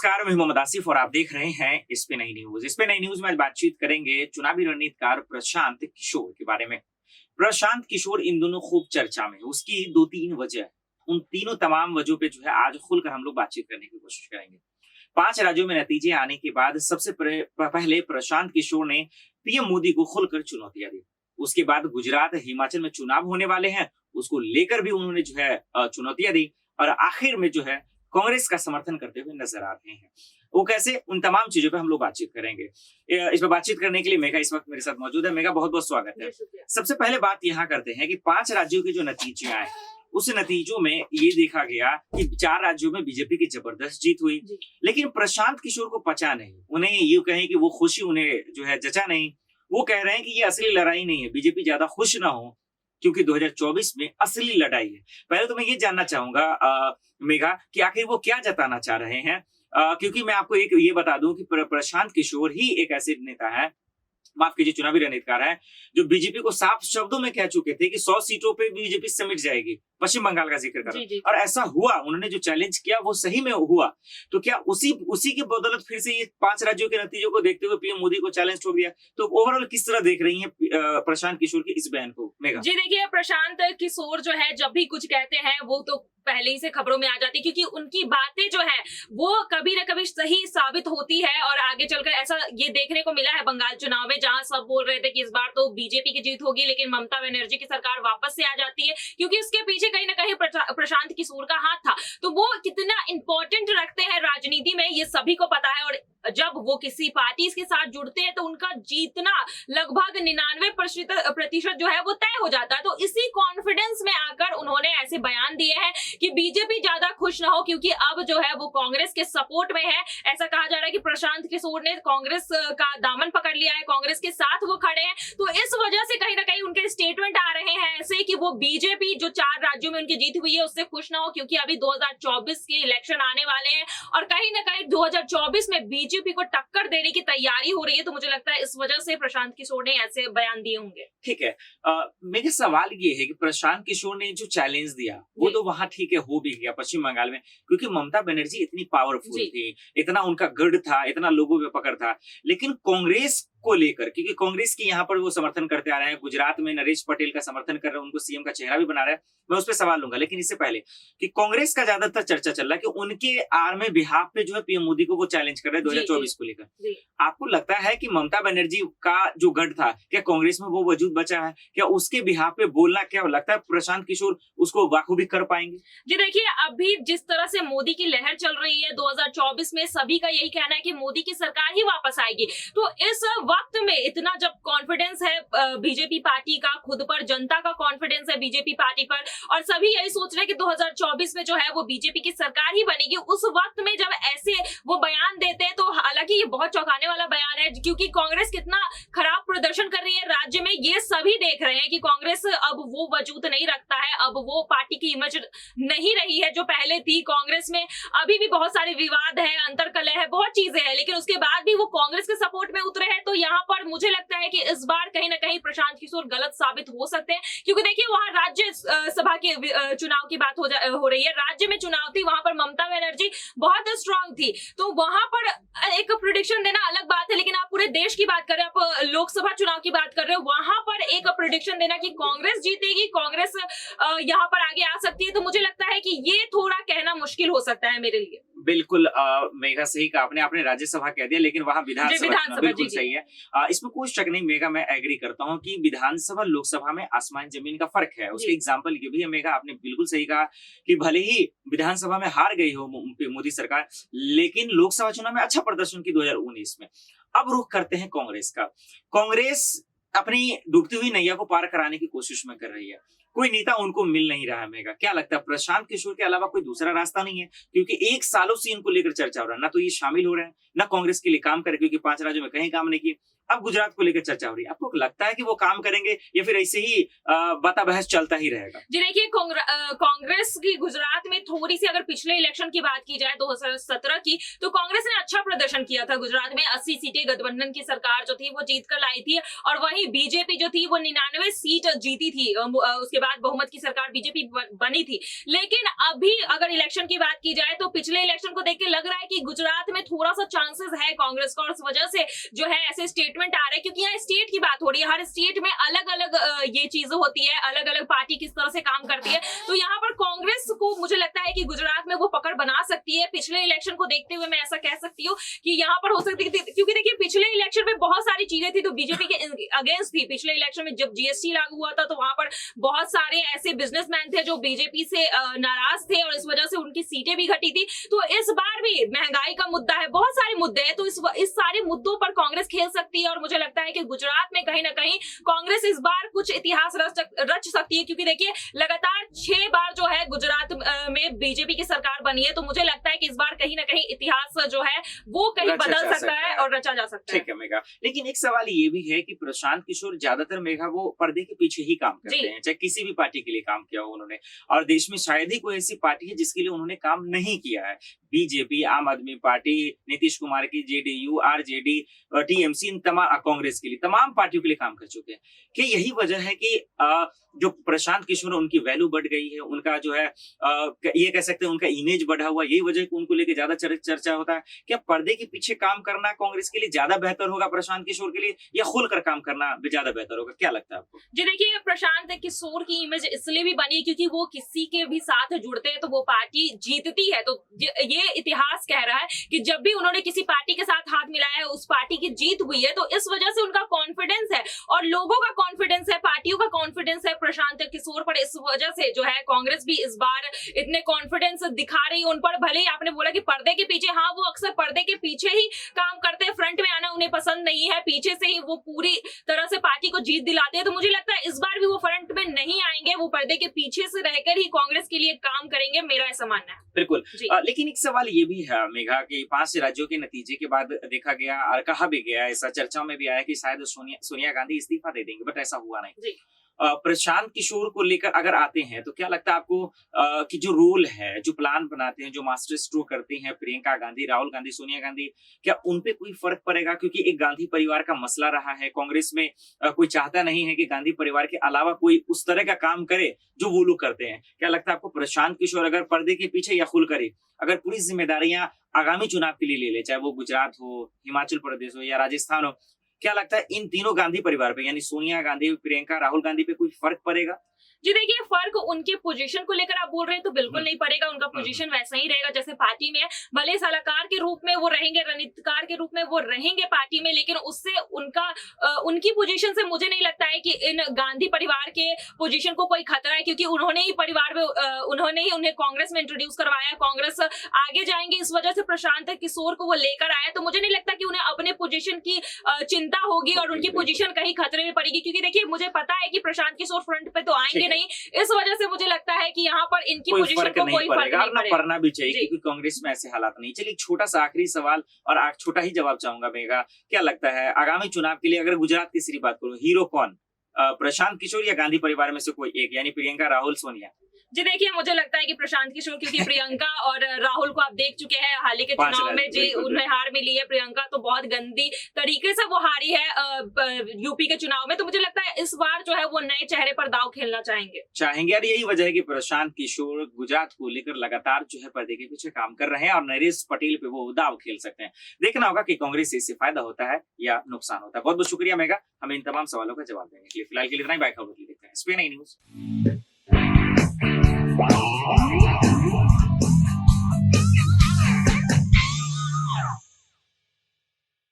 नमस्कार, मैं मोहम्मद आसिफ और आप देख रहे हैं इस पे नई न्यूज। इस पे नई न्यूज में आज बातचीत करेंगे चुनावी रणनीतिकार प्रशांत किशोर के बारे में। प्रशांत किशोर इन दोनों खूब चर्चा में है। उसकी दो तीन वजह है। उन तीनों तमाम वजहों पे जो है आज खुलकर हम लोग बातचीत करने की कोशिश करेंगे। 5 राज्यों में नतीजे आने के बाद सबसे पहले प्रशांत किशोर ने पीएम मोदी को खुलकर चुनौतियां दी। उसके बाद गुजरात, हिमाचल में चुनाव होने वाले हैं, उसको लेकर भी उन्होंने जो है चुनौतियां दी और आखिर में जो है कांग्रेस का समर्थन करते हुए नजर आ रहे हैं। वो कैसे, उन तमाम चीजों पे हम लोग बातचीत करेंगे। इस पर बातचीत करने के लिए मेघा इस वक्त मेरे साथ मौजूद है। मेघा, बहुत बहुत स्वागत है। सबसे पहले बात यहाँ करते हैं कि 5 राज्यों के जो नतीजे आए, उस नतीजों में ये देखा गया कि 4 राज्यों में बीजेपी की जबरदस्त जीत हुई, लेकिन प्रशांत किशोर को पचा नहीं। उन्हें ये कहें कि वो खुशी उन्हें जो है जचा नहीं। वो कह रहे हैं कि ये असली लड़ाई नहीं है, बीजेपी ज्यादा खुश ना हो क्योंकि 2024 में असली लड़ाई है। पहले तो मैं ये जानना चाहूंगा मेघा कि आखिर वो क्या जताना चाह रहे हैं, क्योंकि मैं आपको एक ये बता दूं कि प्रशांत किशोर ही एक ऐसे नेता है, माफ कीजिए चुनावी रणनीतिकार है, जो बीजेपी को साफ शब्दों में कह चुके थे कि 100 सीटों पे बीजेपी समेट जाएगी। पश्चिम बंगाल का जिक्र करो, और ऐसा हुआ। उन्होंने जो चैलेंज किया वो सही में हुआ। तो क्या उसी की बदौलत फिर से ये 5 राज्यों के नतीजों को देखते हुए पीएम मोदी को चैलेंज ठोक दिया? तो ओवरऑल किस तरह देख रही हैं प्रशांत किशोर के इस बयान को, मेघा? जी देखिए, प्रशांत किशोर जो है जब भी कुछ कहते हैं वो तो पहले ही से खबरों में आ जाती है, क्योंकि उनकी बातें जो है वो कभी ना कभी सही साबित होती है। और आगे चलकर ऐसा ये देखने को मिला है बंगाल चुनाव में, जहां सब बोल रहे थे कि इस बार तो बीजेपी की जीत होगी, लेकिन ममता बनर्जी की सरकार वापस से आ जाती है, क्योंकि उसके पीछे कहीं ना कहीं प्रशांत किशोर का हाथ था। तो वो कितना इंपॉर्टेंट रखते हैं राजनीति में, ये सभी को पता है। और जब वो किसी पार्टी के साथ जुड़ते हैं तो उनका जीतना लगभग 99% जो है वो तय हो जाता है। तो इसी कॉन्फिडेंस में आकर उन्होंने ऐसे बयान दिए हैं कि बीजेपी ज्यादा खुश ना हो, क्योंकि अब जो है वो कांग्रेस के सपोर्ट में है। ऐसा कहा जा रहा है कि प्रशांत किशोर ने कांग्रेस का दामन पकड़ लिया है, कांग्रेस के साथ वो खड़े हैं। तो इस वजह से कहीं ना कहीं उनके स्टेटमेंट आ रहे हैं ऐसे कि वो बीजेपी जो 4 राज्यों में उनकी जीत हुई है उससे खुश ना हो, क्योंकि अभी 2024 के इलेक्शन आने वाले हैं और कहीं ना कहीं 2024 में बीजेपी को टक्कर देने की तैयारी हो रही है। तो मुझे लगता है इस वजह से प्रशांत किशोर ने ऐसे बयान दिए होंगे। ठीक है, मेरा सवाल ये है कि प्रशांत किशोर ने जो चैलेंज दिया वो तो वहां ठीक है, हो भी गया पश्चिम बंगाल में, क्योंकि ममता बनर्जी इतनी पावरफुल थी, इतना उनका गढ़ था, इतना लोगों पे पकड़ था। लेकिन कांग्रेस को लेकर, क्योंकि कांग्रेस की यहाँ पर वो समर्थन करते आ रहे हैं, गुजरात में नरेश पटेल का समर्थन कर रहे हैं, उनको सीएम का चेहरा भी बना रहा है, मैं उस पर सवाल लूंगा। लेकिन इससे पहले कि कांग्रेस का ज्यादातर चर्चा चल रहा है कि उनके आर में बिहाफ पे जो है पीएम मोदी को वो चैलेंज कर रहे हैं 2024 को लेकर। आपको लगता है कि ममता बनर्जी का जो गढ़ था, क्या कांग्रेस में वो वजूद बचा है? क्या उसके बिहाफ पे बोलना, क्या लगता है प्रशांत किशोर उसको बाखूबी कर पाएंगे? जी देखिए, अभी जिस तरह से मोदी की लहर चल रही है 2024 में, सभी का यही कहना है कि मोदी की सरकार ही वापस आएगी। तो इस वक्त में इतना जब कॉन्फिडेंस है बीजेपी पार्टी का खुद पर, जनता का कॉन्फिडेंस है बीजेपी पार्टी पर, और सभी यही सोच रहे हैं कि 2024 में जो है वो बीजेपी की सरकार ही बनेगी। उस वक्त में जब ऐसे वो बयान देते हैं, तो हालांकि ये बहुत चौंकाने वाला बयान है, क्योंकि कांग्रेस कितना खराब प्रदर्शन कर रही है राज्य में, ये सभी देख रहे हैं कि कांग्रेस अब वो वजूद नहीं रखता है, अब वो पार्टी की इमेज नहीं रही है जो पहले थी। कांग्रेस में अभी भी बहुत सारे विवाद है, अंतरकलह है, बहुत चीजें हैं, लेकिन उसके बाद भी वो कांग्रेस के सपोर्ट में उतरे हैं। तो यहाँ पर मुझे लगता है कि इस बार कहीं ना कहीं प्रशांत किशोर गलत साबित हो सकते हैं, क्योंकि देखिए वहां राज्य सभा के चुनाव की बात हो रही है, राज्य में चुनाव थी, वहां पर ममता बनर्जी बहुत स्ट्रांग थी। तो वहां पर एक प्रेडिक्शन देना अलग बात है, लेकिन आप पूरे देश की बात कर रहे हैं, आप लोकसभा चुनाव की बात कर रहे हो, वहां पर एक प्रेडिक्शन देना कि कांग्रेस जीतेगी, कांग्रेस यहाँ पर आगे आ सकती है, तो मुझे लगता है कि ये थोड़ा कहना मुश्किल हो सकता है मेरे लिए। बिल्कुल, मेघा सही कहा आपने राज्यसभा कह दिया, लेकिन वहां विधानसभा बिल्कुल सही है। इसमें कोई शक नहीं मेघा, मैं एग्री करता हूं कि विधानसभा लोकसभा में आसमान जमीन का फर्क है। उसके एग्जाम्पल ये भी है मेघा, आपने बिल्कुल सही कहा कि भले ही विधानसभा में हार गई हो मोदी सरकार, लेकिन लोकसभा चुनाव में अच्छा प्रदर्शन की 2019 में। अब रुख करते हैं कांग्रेस का। कांग्रेस अपनी डूबती हुई नैया को पार कराने की कोशिश में कर रही है, कोई नेता उनको मिल नहीं रहा है। मेघा, क्या लगता है प्रशांत किशोर के अलावा कोई दूसरा रास्ता नहीं है? क्योंकि 1 सालों से इनको लेकर चर्चा हो रहा है, ना तो ये शामिल हो रहे हैं, ना कांग्रेस के लिए काम करे, क्योंकि 5 राज्यों में कहीं काम नहीं किए। अब गुजरात को लेकर चर्चा हो रही है, आपको लगता है कि वो काम करेंगे या फिर ऐसे ही बता बहस चलता ही रहेगा? जी देखिए, कांग्रेस की गुजरात में थोड़ी सी, अगर पिछले इलेक्शन की बात की जाए 2017 की, तो कांग्रेस ने अच्छा प्रदर्शन किया था गुजरात में। 80 सीटें गठबंधन की सरकार जो थी वो जीत कर लाई थी, और वहीं बीजेपी जो थी वो 99 सीट जीती थी। उसके बाद बहुमत की सरकार बीजेपी बनी थी। लेकिन अभी अगर इलेक्शन की बात की जाए तो पिछले इलेक्शन को देख के लग रहा है कि गुजरात में थोड़ा सा चांसेस है कांग्रेस का, और इस वजह से जो है ऐसे स्टेटमेंट आ रहे हैं, क्योंकि यहाँ स्टेट की बात हो रही है। हर स्टेट में अलग अलग ये चीजें होती है, अलग अलग पार्टी किस तरह से काम करती है। तो यहाँ पर कांग्रेस को मुझे लगता है कि गुजरात में वो पकड़ बना सकती है। पिछले इलेक्शन को देखते हुए मैं ऐसा कह सकती हूँ कि यहाँ पर हो सकती है, क्योंकि देखिए पिछले इलेक्शन में बहुत सारी चीजें थी तो बीजेपी के अगेंस्ट थी। पिछले इलेक्शन में जब जीएसटी लागू हुआ था तो वहां पर बहुत सारे ऐसे बिजनेसमैन थे जो बीजेपी से नाराज थे, और इस वजह से उनकी सीटें भी घटी थी। तो इस बार भी महंगाई का मुद्दा है, बहुत सारे मुद्दे हैं, तो इस सारे मुद्दों पर कांग्रेस खेल सकती है। और मुझे लगता है कि गुजरात में कहीं ना कहीं कांग्रेस इस बार कुछ इतिहास रच सकती है, क्योंकि देखिए लगातार 6 बार जो है गुजरात में बीजेपी की सरकार बनी है। तो मुझे लगता है कि इस बार कहीं ना कहीं इतिहास जो है वो कहीं बदल सकता है और रचा जा सकता है। ठीक है मेघा, लेकिन एक सवाल ये भी है कि प्रशांत किशोर ज्यादातर मेघा वो पर्दे के पीछे ही काम करते हैं, चाहे किसी भी पार्टी के लिए काम किया हो उन्होंने, और देश में शायद ही कोई ऐसी पार्टी है जिसके लिए उन्होंने काम नहीं किया है। बीजेपी, आम आदमी पार्टी, नीतीश कुमार की जेडीयू, आरजेडी, टीएमसी, इन तमाम, कांग्रेस के लिए, तमाम पार्टियों के लिए काम कर चुके हैं। कि यही वजह है कि जो प्रशांत किशोर उनकी वैल्यू बढ़ गई है, उनका जो है ये कह सकते हैं उनका इमेज बढ़ा हुआ, यही वजह है कि उनको लेकर ज्यादा चर्चा होता है। क्या पर्दे के पीछे काम करना कांग्रेस के लिए ज्यादा बेहतर होगा प्रशांत किशोर के लिए, या खुलकर काम करना ज्यादा बेहतर होगा? क्या लगता है आपको? जी देखिए, प्रशांत किशोर की इमेज इसलिए भी बनी क्योंकि वो किसी के भी साथ जुड़ते हैं तो वो पार्टी जीतती है। तो ये इतिहास कह रहा है कि जब भी उन्होंने किसी पार्टी के साथ हाथ मिलाया है उस पार्टी की जीत हुई है। तो इस वजह से उनका कॉन्फिडेंस है, और लोगों का कॉन्फिडेंस है, पार्टियों का कॉन्फिडेंस है प्रशांत किशोर पर। इस वजह से जो है कांग्रेस भी इस बार इतने कॉन्फिडेंस दिखा रही है उन पर। भले ही आपने बोला कि पर्दे के पीछे, हाँ वो अक्सर पर्दे के पीछे ही काम करते हैं, फ्रंट में आना उन्हें पसंद नहीं है, पीछे से ही वो पूरी तरह से पार्टी को जीत दिलाते हैं। तो मुझे लगता है इस बार भी वो फ्रंट में नहीं आएंगे, वो पर्दे के पीछे से रहकर ही कांग्रेस के लिए काम करेंगे, मेरा ऐसा मानना है। बिल्कुल। लेकिन एक सवाल ये भी है मेघा कि 5 राज्यों के नतीजे के बाद देखा गया और कहा भी गया, ऐसा चर्चा में भी आया कि शायद सोनिया गांधी इस्तीफा दे देंगे, बट ऐसा हुआ नहीं। प्रशांत किशोर को लेकर अगर आते हैं तो क्या लगता है आपको कि जो रोल है, जो प्लान बनाते हैं, जो मास्टर स्ट्रोक करते हैं प्रियंका गांधी, राहुल गांधी, सोनिया गांधी, क्या उन पे कोई फर्क पड़ेगा? क्योंकि एक गांधी परिवार का मसला रहा है कांग्रेस में, कोई चाहता नहीं है कि गांधी परिवार के अलावा कोई उस तरह का काम करे जो वो लोग करते हैं। क्या लगता है आपको प्रशांत किशोर अगर पर्दे के पीछे या खुल करे, अगर पूरी जिम्मेदारियां आगामी चुनाव के लिए ले ले, चाहे वो गुजरात हो, हिमाचल प्रदेश हो या राजस्थान हो, क्या लगता है इन तीनों गांधी परिवार पे, यानी सोनिया गांधी, प्रियंका, राहुल गांधी पे कोई फर्क पड़ेगा? जी देखिए, फर्क उनके पोजीशन को लेकर आप बोल रहे हैं तो बिल्कुल नहीं पड़ेगा। उनका पोजीशन वैसा ही रहेगा जैसे पार्टी में है। भले सलाहकार के रूप में वो रहेंगे, रणनीतिकार के रूप में वो रहेंगे पार्टी में, लेकिन उससे उनकी पोजीशन से मुझे नहीं लगता है कि इन गांधी परिवार के पोजीशन को कोई खतरा है, क्योंकि उन्होंने ही परिवार में उन्होंने ही उन्हें कांग्रेस में इंट्रोड्यूस करवाया। कांग्रेस आगे जाएंगे इस वजह से प्रशांत किशोर को वो लेकर आया। तो मुझे नहीं लगता कि उन्हें अपने पोजीशन की चिंता होगी और उनकी पोजीशन कहीं खतरे में पड़ेगी, क्योंकि देखिए मुझे पता है कि प्रशांत किशोर फ्रंट पे तो आएंगे नहीं। इस वजह से मुझे लगता है कि यहाँ पर इनकी पोजीशन को कोई फर्क नहीं पड़ेगा, पड़ना भी चाहिए, क्योंकि कांग्रेस में ऐसे हालात नहीं। चलिए, छोटा सा आखिरी सवाल और छोटा ही जवाब चाहूंगा मेघा, क्या लगता है आगामी चुनाव के लिए अगर गुजरात की सिर्फ बात करूं, हीरो कौन, प्रशांत किशोर या गांधी परिवार में से कोई एक, यानी प्रियंका, राहुल, सोनिया? जी देखिए, मुझे लगता है कि प्रशांत किशोर, क्योंकि प्रियंका और राहुल को आप देख चुके हैं हाल ही के चुनाव में, जी उन्हें हार मिली है। प्रियंका तो बहुत गंदी तरीके से वो हारी है यूपी के चुनाव में। तो मुझे लगता है इस बार जो है वो नए चेहरे पर दाव खेलना चाहेंगे। और यही वजह है कि प्रशांत किशोर गुजरात को लेकर लगातार जो है पर्दे के पीछे काम कर रहे हैं और नरेश पटेल पे वो दाव खेल सकते हैं। देखना होगा कि कांग्रेस से इससे फायदा होता है या नुकसान होता है। बहुत बहुत शुक्रिया मेघा, हमें इन तमाम सवालों का जवाब देने के लिए। फिलहाल के लिए इतना ही, बाय खबर देखते हैं स्पेन न्यूज।